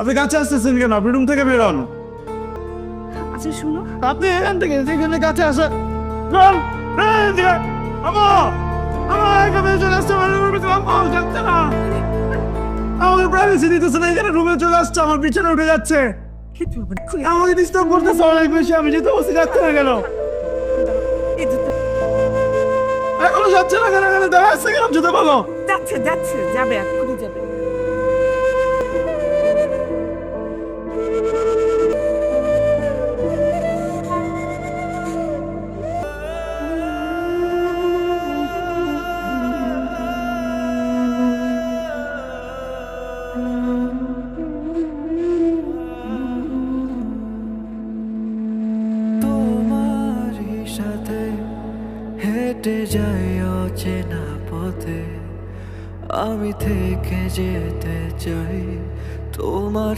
আপনি কাছে আসতেছেন কেন? আপনি রুম থেকে বেরোন। আচ্ছা শুনো, আপনি এখান থেকে যেখানে কাছে আসেন। চল, এই যে, আমো, এখানে চলে আসছে, আমার রুমে চলে আমো, যাচ্ছে না। আমাকে প্রাইভেসি দিতেছে না, এখানে রুমে চলে আসছে, আমার পিছনে উঠে যাচ্ছে। আমাকে ডিস্টার্ব করতেছে অনেক বেশি, আমি যেতে বসে যাচ্ছে না কেন? এই যে এখনো যাচ্ছে না কেন? এখানে দেখা যাচ্ছে কেন? যেতে বলো। যাচ্ছে যাচ্ছে, যাবে এক্ষুনি যাবে। তোমারই সাথে হেঁটে যাই অচেনা পথে, আমি থেকে যেতে চাই তোমার